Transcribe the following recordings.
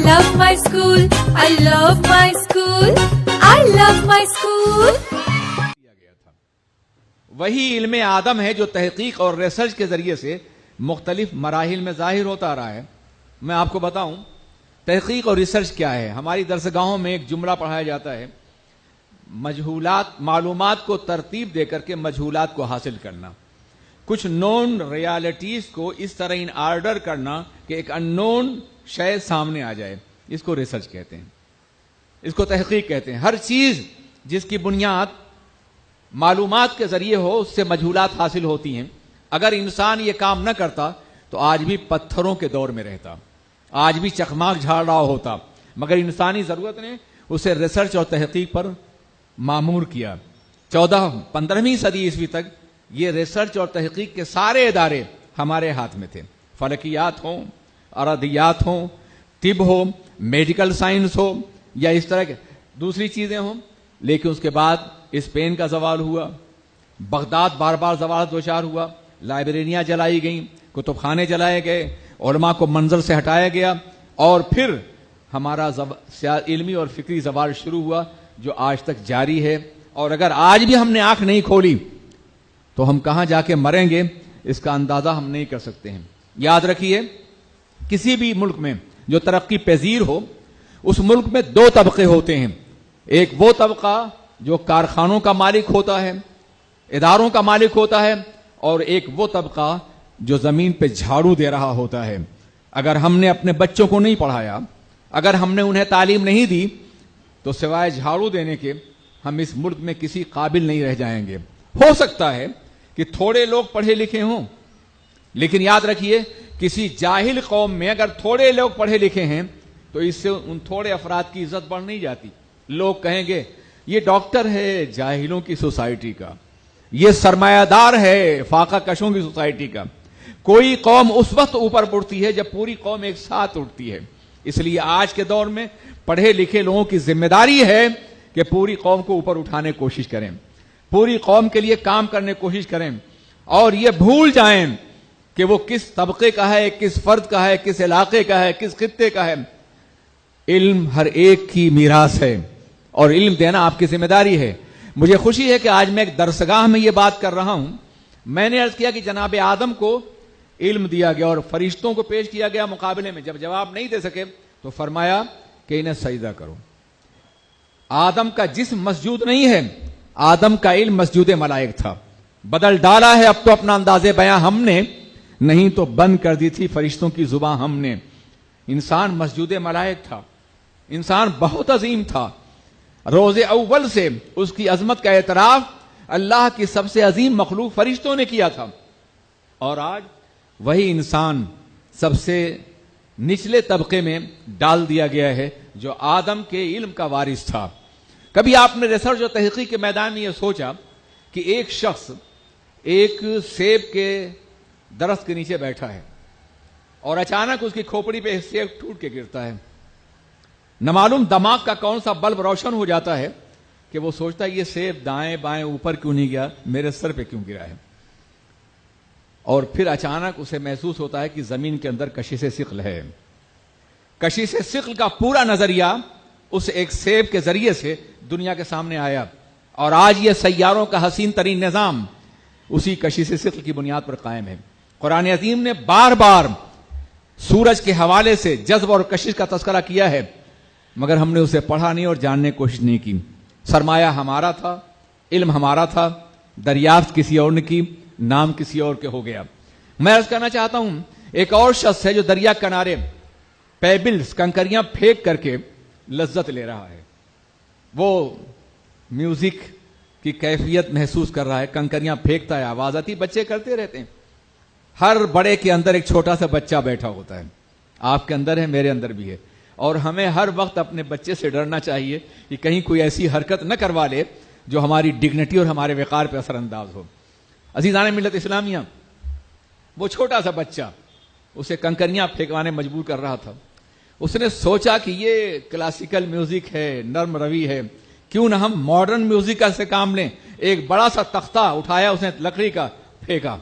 love my school. I love my school. I love my school. وہی علم آدم ہے جو تحقیق اور ریسرچ کے ذریعے سے مختلف مراحل میں ظاہر ہوتا آ رہا ہے. میں آپ کو بتاؤں تحقیق اور ریسرچ کیا ہے. ہماری درسگاہوں میں ایک جملہ پڑھایا جاتا ہے، معلومات کو ترتیب دے کر کے مجہولات کو حاصل کرنا، کچھ نون ریالٹیز کو اس طرح ان آرڈر کرنا کہ ایک ان نون شے سامنے آ جائے. اس کو ریسرچ کہتے ہیں، اس کو تحقیق کہتے ہیں. ہر چیز جس کی بنیاد معلومات کے ذریعے ہو اس سے مجہولات حاصل ہوتی ہیں. اگر انسان یہ کام نہ کرتا تو آج بھی پتھروں کے دور میں رہتا، آج بھی چخماق جھاڑ رہا ہوتا، مگر انسانی ضرورت نے اسے ریسرچ اور تحقیق پر معمور کیا. 15ویں صدی عیسوی تک یہ ریسرچ اور تحقیق کے سارے ادارے ہمارے ہاتھ میں تھے، فلکیات ہوں، ارادیات ہوں، طب ہو، میڈیکل سائنس ہو، یا اس طرح کی دوسری چیزیں ہوں. لیکن اس کے بعد اسپین کا زوال ہوا، بغداد بار بار زوال دوچار ہوا، لائبریریاں جلائی گئیں، کتب خانے جلائے گئے، علماء کو منظر سے ہٹایا گیا، اور پھر ہمارا علمی اور فکری زوال شروع ہوا جو آج تک جاری ہے. اور اگر آج بھی ہم نے آنکھ نہیں کھولی تو ہم کہاں جا کے مریں گے اس کا اندازہ ہم نہیں کر سکتے ہیں. یاد رکھیے کسی بھی ملک میں جو ترقی پذیر ہو اس ملک میں دو طبقے ہوتے ہیں. ایک وہ طبقہ جو کارخانوں کا مالک ہوتا ہے، اداروں کا مالک ہوتا ہے، اور ایک وہ طبقہ جو زمین پہ جھاڑو دے رہا ہوتا ہے. اگر ہم نے اپنے بچوں کو نہیں پڑھایا، اگر ہم نے انہیں تعلیم نہیں دی تو سوائے جھاڑو دینے کے ہم اس ملک میں کسی قابل نہیں رہ جائیں گے. ہو سکتا ہے کہ تھوڑے لوگ پڑھے لکھے ہوں، لیکن یاد رکھیے کسی جاہل قوم میں اگر تھوڑے لوگ پڑھے لکھے ہیں تو اس سے ان تھوڑے افراد کی عزت بڑھ نہیں جاتی. لوگ کہیں گے یہ ڈاکٹر ہے جاہلوں کی سوسائٹی کا، یہ سرمایہ دار ہے فاقہ کشوں کی سوسائٹی کا. کوئی قوم اس وقت اوپر اٹھتی ہے جب پوری قوم ایک ساتھ اٹھتی ہے. اس لیے آج کے دور میں پڑھے لکھے لوگوں کی ذمہ داری ہے کہ پوری قوم کو اوپر اٹھانے کی کوشش کریں، پوری قوم کے لیے کام کرنے کی کوشش کریں، اور یہ بھول جائیں کہ وہ کس طبقے کا ہے، کس فرد کا ہے، کس علاقے کا ہے، کس خطے کا ہے. علم ہر ایک کی میراث ہے اور علم دینا آپ کی ذمہ داری ہے. مجھے خوشی ہے کہ آج میں ایک درسگاہ میں یہ بات کر رہا ہوں. میں نے عرض کیا کہ جناب آدم کو علم دیا گیا اور فرشتوں کو پیش کیا گیا مقابلے میں. جب جواب نہیں دے سکے تو فرمایا کہ انہیں سجدہ کرو. آدم کا جسم مسجود نہیں ہے، آدم کا علم مسجود ملائک تھا. بدل ڈالا ہے اب تو اپنا انداز بیاں ہم نے، نہیں تو بند کر دی تھی فرشتوں کی زبان ہم نے. انسان مسجود ملائک تھا، انسان بہت عظیم تھا. روز اول سے اس کی عظمت کا اعتراف اللہ کی سب سے عظیم مخلوق فرشتوں نے کیا تھا، اور آج وہی انسان سب سے نچلے طبقے میں ڈال دیا گیا ہے جو آدم کے علم کا وارث تھا. کبھی آپ نے ریسرچ اور تحقیق کے میدان میں یہ سوچا کہ ایک شخص ایک سیب کے درخت کے نیچے بیٹھا ہے اور اچانک اس کی کھوپڑی پہ سیب ٹوٹ کے گرتا ہے. نہ معلوم دماغ کا کون سا بلب روشن ہو جاتا ہے کہ وہ سوچتا ہے یہ سیب دائیں بائیں اوپر کیوں نہیں گیا، میرے سر پہ کیوں گرا ہے. اور پھر اچانک اسے محسوس ہوتا ہے کہ زمین کے اندر کشش ثقل ہے. کشش ثقل کا پورا نظریہ اس ایک سیب کے ذریعے سے دنیا کے سامنے آیا، اور آج یہ سیاروں کا حسین ترین نظام اسی کشش ثقل کی بنیاد پر قائم ہے. قرآن عظیم نے بار بار سورج کے حوالے سے جذب اور کشش کا تذکرہ کیا ہے، مگر ہم نے اسے پڑھا نہیں اور جاننے کی کوشش نہیں کی. سرمایہ ہمارا تھا، علم ہمارا تھا، دریافت کسی اور نے کی، نام کسی اور کے ہو گیا. میں عرض کرنا چاہتا ہوں ایک اور شخص ہے جو دریا کنارے پیبلز کنکریاں پھینک کر کے لذت لے رہا ہے. وہ میوزک کی کیفیت محسوس کر رہا ہے، کنکریاں پھینکتا ہے، آواز آتی، بچے کرتے رہتے ہیں. ہر بڑے کے اندر ایک چھوٹا سا بچہ بیٹھا ہوتا ہے. آپ کے اندر ہے، میرے اندر بھی ہے، اور ہمیں ہر وقت اپنے بچے سے ڈرنا چاہیے کہ کہیں کوئی ایسی حرکت نہ کروا لے جو ہماری ڈگنیٹی اور ہمارے وقار پہ اثر انداز ہو. عزیزان ملت اسلامیہ، وہ چھوٹا سا بچہ اسے کنکریاں پھینکوانے مجبور کر رہا تھا. اس نے سوچا کہ یہ کلاسیکل میوزک ہے، نرم روی ہے، کیوں نہ ہم ماڈرن میوزک کا سے کام لیں. ایک بڑا سا تختہ اٹھایا اس نے لکڑی کا، پھینکا.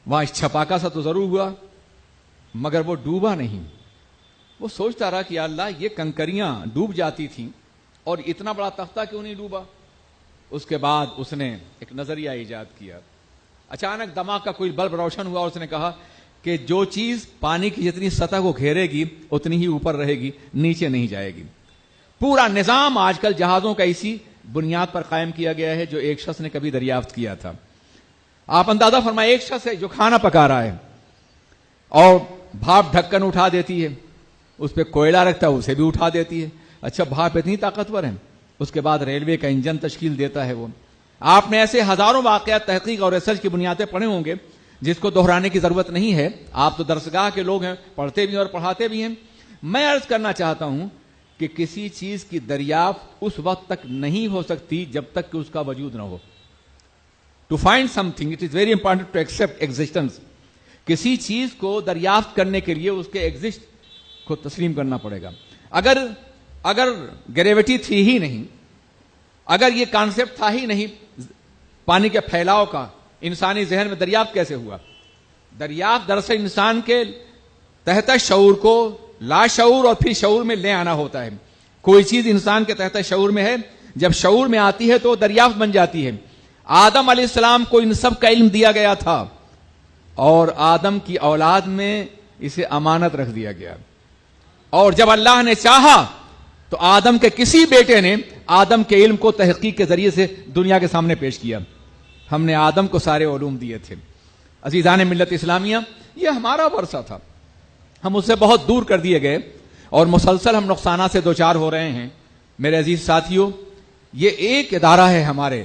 وہاں چھپاکا سا تو ضرور ہوا مگر وہ ڈوبا نہیں. وہ سوچتا رہا کہ یا اللہ یہ کنکریاں ڈوب جاتی تھیں اور اتنا بڑا تختہ کیوں نہیں ڈوبا. اس کے بعد اس نے ایک نظریہ ایجاد کیا. اچانک دماغ کا کوئی بلب روشن ہوا اور اس نے کہا کہ جو چیز پانی کی جتنی سطح کو گھیرے گی اتنی ہی اوپر رہے گی, نیچے نہیں جائے گی. پورا نظام آج کل جہازوں کا اسی بنیاد پر قائم کیا گیا ہے جو ایک شخص نے کبھی دریافت کیا تھا. آپ اندازہ فرمائیں, ایک شخص ہے جو کھانا پکا رہا ہے اور بھاپ ڈھکن اٹھا دیتی ہے, اس پہ کوئلہ رکھتا ہے اسے بھی اٹھا دیتی ہے. اچھا بھاپ اتنی طاقتور ہے. اس کے بعد ریلوے کا انجن تشکیل دیتا ہے وہ. آپ نے ایسے ہزاروں واقعات تحقیق اور ریسرچ کی بنیادیں پڑھے ہوں گے جس کو دہرانے کی ضرورت نہیں ہے. آپ تو درسگاہ کے لوگ ہیں, پڑھتے بھی ہیں اور پڑھاتے بھی ہیں. میں عرض کرنا چاہتا ہوں کہ کسی چیز کی دریافت اس وقت تک نہیں ہو سکتی جب تک کہ اس کا وجود نہ ہو. To find something it is very important to accept existence. کسی چیز کو دریافت کرنے کے لیے اس کے ایگزسٹ کو تسلیم کرنا پڑے گا. اگر گریویٹی تھی ہی نہیں, اگر یہ کانسیپٹ تھا ہی نہیں پانی کے پھیلاؤ کا, انسانی ذہن میں دریافت کیسے ہوا؟ دریافت دراصل انسان کے تحت شعور کو لاشعور اور پھر شعور میں لے آنا ہوتا ہے. کوئی چیز انسان کے تحت شعور میں ہے, جب شعور میں آتی ہے تو دریافت بن جاتی ہے. آدم علیہ السلام کو ان سب کا علم دیا گیا تھا اور آدم کی اولاد میں اسے امانت رکھ دیا گیا. اور جب اللہ نے چاہا تو آدم کے کسی بیٹے نے آدم کے علم کو تحقیق کے ذریعے سے دنیا کے سامنے پیش کیا. ہم نے آدم کو سارے علوم دیے تھے. عزیزان ملت اسلامیہ, یہ ہمارا ورثہ تھا, ہم اس سے بہت دور کر دیے گئے اور مسلسل ہم نقصانات سے دوچار ہو رہے ہیں. میرے عزیز ساتھیوں, یہ ایک ادارہ ہے ہمارے,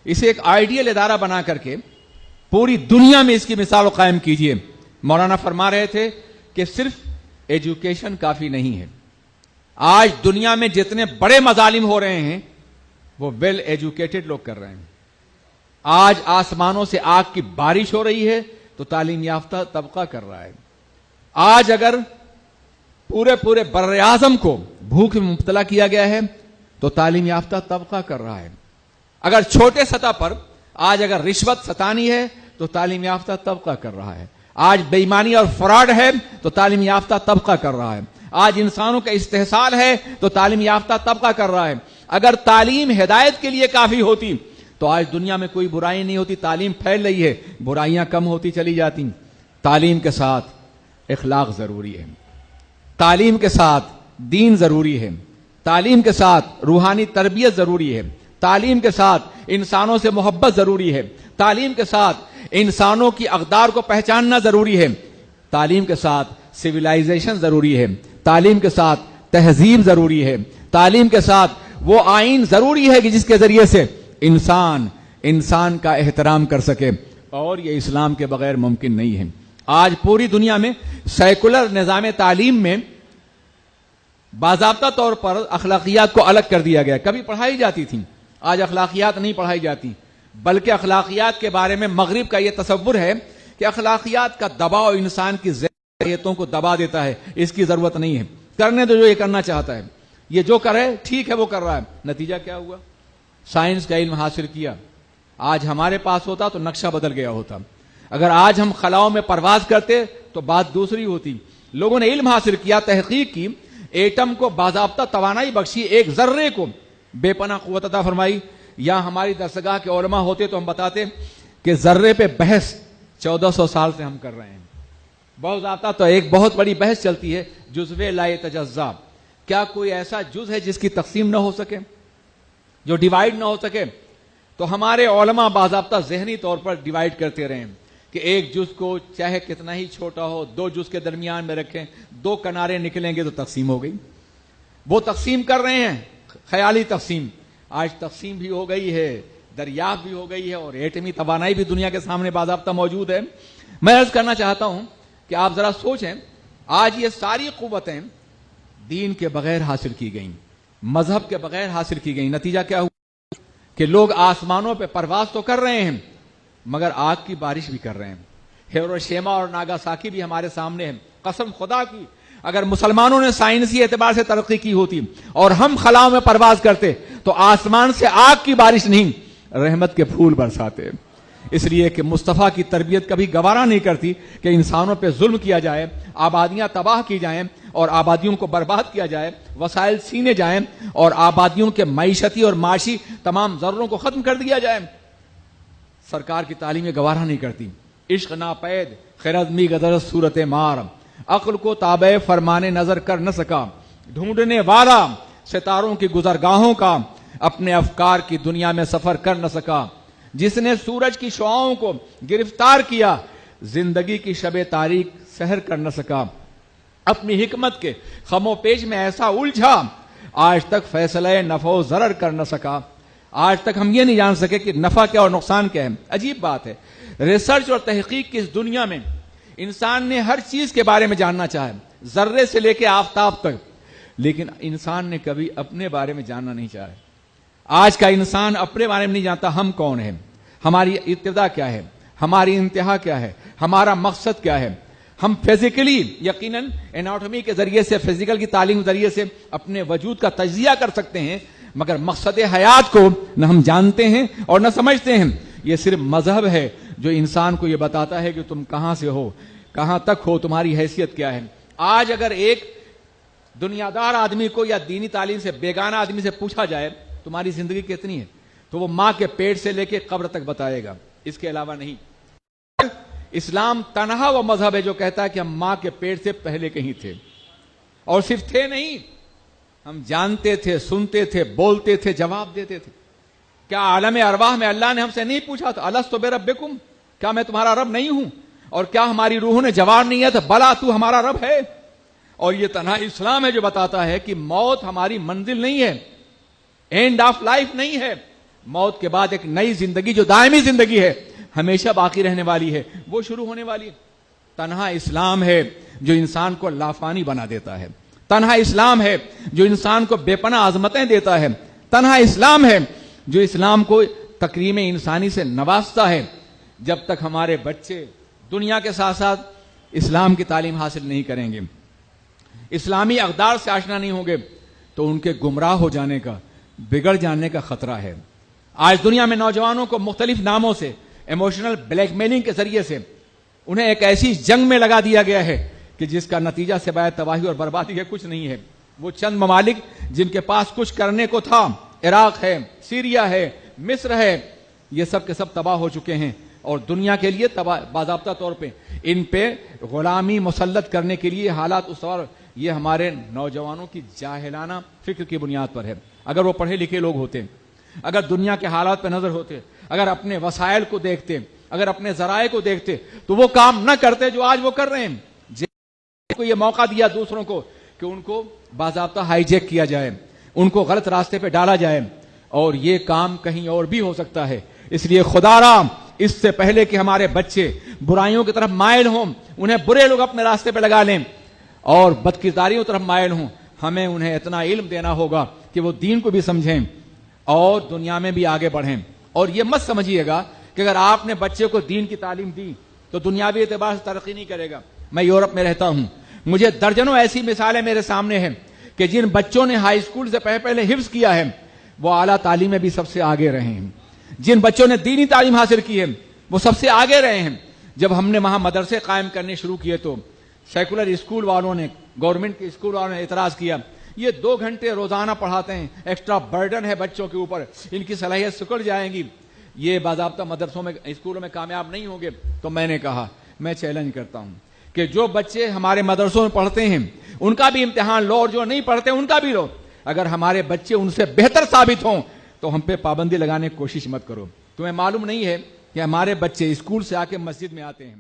اسے ایک آئیڈیل ادارہ بنا کر کے پوری دنیا میں اس کی مثال قائم کیجئے. مولانا فرما رہے تھے کہ صرف ایجوکیشن کافی نہیں ہے. آج دنیا میں جتنے بڑے مظالم ہو رہے ہیں وہ ویل ایجوکیٹڈ لوگ کر رہے ہیں. آج آسمانوں سے آگ کی بارش ہو رہی ہے تو تعلیم یافتہ طبقہ کر رہا ہے. آج اگر پورے بر اعظم کو بھوک میں مبتلا کیا گیا ہے تو تعلیم یافتہ طبقہ کر رہا ہے. اگر چھوٹے سطح پر آج اگر رشوت ستانی ہے تو تعلیم یافتہ طبقہ کر رہا ہے. آج بے ایمانی اور فراڈ ہے تو تعلیم یافتہ طبقہ کر رہا ہے. آج انسانوں کا استحصال ہے تو تعلیم یافتہ طبقہ کر رہا ہے. اگر تعلیم ہدایت کے لیے کافی ہوتی تو آج دنیا میں کوئی برائی نہیں ہوتی. تعلیم پھیل رہی ہے, برائیاں کم ہوتی چلی جاتی. تعلیم کے ساتھ اخلاق ضروری ہے, تعلیم کے ساتھ دین ضروری ہے, تعلیم کے ساتھ روحانی تربیت ضروری ہے, تعلیم کے ساتھ انسانوں سے محبت ضروری ہے, تعلیم کے ساتھ انسانوں کی اقدار کو پہچاننا ضروری ہے, تعلیم کے ساتھ سویلائزیشن ضروری ہے, تعلیم کے ساتھ تہذیب ضروری ہے, تعلیم کے ساتھ وہ آئین ضروری ہے کہ جس کے ذریعے سے انسان کا احترام کر سکے, اور یہ اسلام کے بغیر ممکن نہیں ہے. آج پوری دنیا میں سیکولر نظام تعلیم میں باضابطہ طور پر اخلاقیات کو الگ کر دیا گیا. کبھی پڑھائی جاتی تھیں, آج اخلاقیات نہیں پڑھائی جاتی, بلکہ اخلاقیات کے بارے میں مغرب کا یہ تصور ہے کہ اخلاقیات کا دباؤ انسان کی ذہنیتوں کو دبا دیتا ہے. اس کی ضرورت نہیں ہے, کرنے دو جو یہ کرنا چاہتا ہے, یہ جو کرے ٹھیک ہے وہ کر رہا ہے. نتیجہ کیا ہوا؟ سائنس کا علم حاصل کیا, آج ہمارے پاس ہوتا تو نقشہ بدل گیا ہوتا. اگر آج ہم خلاؤں میں پرواز کرتے تو بات دوسری ہوتی. لوگوں نے علم حاصل کیا, تحقیق کی, ایٹم کو باضابطہ توانائی بخشی, ایک ذرے کو بے پناہ قوت عطا فرمائی. یا ہماری درسگاہ کے علماء ہوتے تو ہم بتاتے کہ ذرے پہ بحث 1400 سال سے ہم کر رہے ہیں. بہت ضابطہ تو ایک بہت بڑی بحث چلتی ہے, جزو لا یتجزا. کیا کوئی ایسا جز ہے جس کی تقسیم نہ ہو سکے, جو ڈیوائیڈ نہ ہو سکے؟ تو ہمارے علماء باضابطہ ذہنی طور پر ڈیوائیڈ کرتے رہے کہ ایک جز کو چاہے کتنا ہی چھوٹا ہو 2 جز کے درمیان میں رکھیں, 2 کنارے نکلیں گے تو تقسیم ہو گئی. وہ تقسیم کر رہے ہیں, خیالی تقسیم. آج تقسیم بھی ہو گئی ہے, دریافت بھی ہو گئی ہے, اور ایٹمی توانائی بھی دنیا کے سامنے باضابطہ موجود ہے. میں عرض کرنا چاہتا ہوں کہ آپ ذرا سوچیں, آج یہ ساری قوتیں دین کے بغیر حاصل کی گئیں, مذہب کے بغیر حاصل کی گئیں. نتیجہ کیا ہوا کہ لوگ آسمانوں پہ پرواز تو کر رہے ہیں مگر آگ کی بارش بھی کر رہے ہیں. ہیروشیما اور ناگاساکی بھی ہمارے سامنے ہے. قسم خدا کی اگر مسلمانوں نے سائنسی اعتبار سے ترقی کی ہوتی اور ہم خلاؤں میں پرواز کرتے تو آسمان سے آگ کی بارش نہیں, رحمت کے پھول برساتے. اس لیے کہ مصطفیٰ کی تربیت کبھی گوارا نہیں کرتی کہ انسانوں پہ ظلم کیا جائے, آبادیاں تباہ کی جائیں, اور آبادیوں کو برباد کیا جائے, وسائل چھینے جائیں اور آبادیوں کے معیشتی اور معاشی تمام ضروروں کو ختم کر دیا جائے. سرکار کی تعلیم یہ گوارا نہیں کرتی. عشق ناپید خیرزمی گدر صورت مار, عقل کو تابع فرمانے نظر کر نہ سکا, ڈھونڈنے والا ستاروں کی گزرگاہوں کا اپنے افکار کی دنیا میں سفر کر نہ سکا. جس نے سورج کی شعاؤں کو گرفتار کیا, زندگی کی شب تاریک سحر کر نہ سکا. اپنی حکمت کے خم و پیش میں ایسا الجھا, آج تک فیصلہ نفع و ضرر کر نہ سکا. آج تک ہم یہ نہیں جان سکے کہ نفع کیا اور نقصان کیا ہے. عجیب بات ہے, ریسرچ اور تحقیق کی اس دنیا میں انسان نے ہر چیز کے بارے میں جاننا چاہا, ذرے سے لے کے آفتاب تک, لیکن انسان نے کبھی اپنے بارے میں جاننا نہیں چاہا. آج کا انسان اپنے بارے میں نہیں جانتا ہم کون ہیں, ہماری ابتدا کیا ہے, ہماری انتہا کیا ہے, ہمارا مقصد کیا ہے. ہم فزیکلی یقیناً اناٹومی کے ذریعے سے, فزیکل کی تعلیم کے ذریعے سے اپنے وجود کا تجزیہ کر سکتے ہیں, مگر مقصد حیات کو نہ ہم جانتے ہیں اور نہ سمجھتے ہیں. یہ صرف مذہب ہے جو انسان کو یہ بتاتا ہے کہ تم کہاں سے ہو, کہاں تک ہو, تمہاری حیثیت کیا ہے. آج اگر ایک دنیا دار آدمی کو یا دینی تعلیم سے بیگانہ آدمی سے پوچھا جائے تمہاری زندگی کتنی ہے, تو وہ ماں کے پیٹ سے لے کے قبر تک بتائے گا, اس کے علاوہ نہیں. اسلام تنہا وہ مذہب ہے جو کہتا ہے کہ ہم ماں کے پیٹ سے پہلے کہیں تھے, اور صرف تھے نہیں, ہم جانتے تھے, سنتے تھے, بولتے تھے, جواب دیتے تھے. کیا عالم ارواح میں اللہ نے ہم سے نہیں پوچھا تھا الستو بربکم, کیا میں تمہارا رب نہیں ہوں؟ اور کیا ہماری روحوں نے جواب نہیں دیا تھا بلا تو ہمارا رب ہے؟ اور یہ تنہا اسلام ہے جو بتاتا ہے کہ موت ہماری منزل نہیں ہے, اینڈ آف لائف نہیں ہے. موت کے بعد ایک نئی زندگی جو دائمی زندگی ہے, ہمیشہ باقی رہنے والی ہے, وہ شروع ہونے والی ہے. تنہا اسلام ہے جو انسان کو لافانی بنا دیتا ہے. تنہا اسلام ہے جو انسان کو بے پناہ عظمتیں دیتا ہے. تنہا اسلام ہے جو اسلام کو تکریم انسانی سے نوازتا ہے. جب تک ہمارے بچے دنیا کے ساتھ ساتھ اسلام کی تعلیم حاصل نہیں کریں گے, اسلامی اقدار سے آشنا نہیں ہوں گے, تو ان کے گمراہ ہو جانے کا, بگڑ جانے کا خطرہ ہے. آج دنیا میں نوجوانوں کو مختلف ناموں سے, ایموشنل بلیک میلنگ کے ذریعے سے انہیں ایک ایسی جنگ میں لگا دیا گیا ہے کہ جس کا نتیجہ سوائے تباہی اور بربادی کے کچھ نہیں ہے. وہ چند ممالک جن کے پاس کچھ کرنے کو تھا, عراق ہے, سیریا ہے, مصر ہے, یہ سب کے سب تباہ ہو چکے ہیں, اور دنیا کے لیے باضابطہ طور پہ ان پہ غلامی مسلط کرنے کے لیے حالات اس طور, یہ ہمارے نوجوانوں کی جاہلانہ فکر کی بنیاد پر ہے. اگر وہ پڑھے لکھے لوگ ہوتے, اگر دنیا کے حالات پہ نظر ہوتے, اگر اپنے وسائل کو دیکھتے, اگر اپنے ذرائع کو دیکھتے, تو وہ کام نہ کرتے جو آج وہ کر رہے ہیں. کو یہ موقع دیا دوسروں کو کہ ان کو باضابطہ ہائی جیک کیا جائے, ان کو غلط راستے پہ ڈالا جائے, اور یہ کام کہیں اور بھی ہو سکتا ہے. اس لیے خدا را, اس سے پہلے کہ ہمارے بچے برائیوں کی طرف مائل ہوں, انہیں برے لوگ اپنے راستے پہ لگا لیں اور بدکرداریوں کی طرف مائل ہوں, ہمیں انہیں اتنا علم دینا ہوگا کہ وہ دین کو بھی سمجھیں اور دنیا میں بھی آگے بڑھیں. اور یہ مت سمجھیے گا کہ اگر آپ نے بچے کو دین کی تعلیم دی تو دنیاوی اعتبار سے ترقی نہیں کرے گا. میں یورپ میں رہتا ہوں, مجھے درجنوں ایسی مثالیں میرے سامنے ہیں کہ جن بچوں نے ہائی اسکول سے پہلے حفظ کیا ہے وہ اعلیٰ تعلیم میں بھی سب سے آگے رہے ہیں. جن بچوں نے دینی تعلیم حاصل کی ہے وہ سب سے آگے رہے ہیں. جب ہم نے وہاں مدرسے قائم کرنے شروع کیے تو سیکولر اسکول والوں نے, گورنمنٹ کے اسکول والوں نے اعتراض کیا, یہ 2 گھنٹے روزانہ پڑھاتے ہیں, ایکسٹرا برڈن ہے بچوں کے اوپر, ان کی صلاحیت سکڑ جائیں گی, یہ باضابطہ مدرسوں میں, اسکولوں میں کامیاب نہیں ہوں گے. تو میں نے کہا میں چیلنج کرتا ہوں کہ جو بچے ہمارے مدرسوں میں پڑھتے ہیں ان کا بھی امتحان لو, اور جو نہیں پڑھتے ان کا بھی لو. اگر ہمارے بچے ان سے بہتر ثابت ہوں تو ہم پہ پابندی لگانے کی کوشش مت کرو. تمہیں معلوم نہیں ہے کہ ہمارے بچے اسکول سے آ کے مسجد میں آتے ہیں,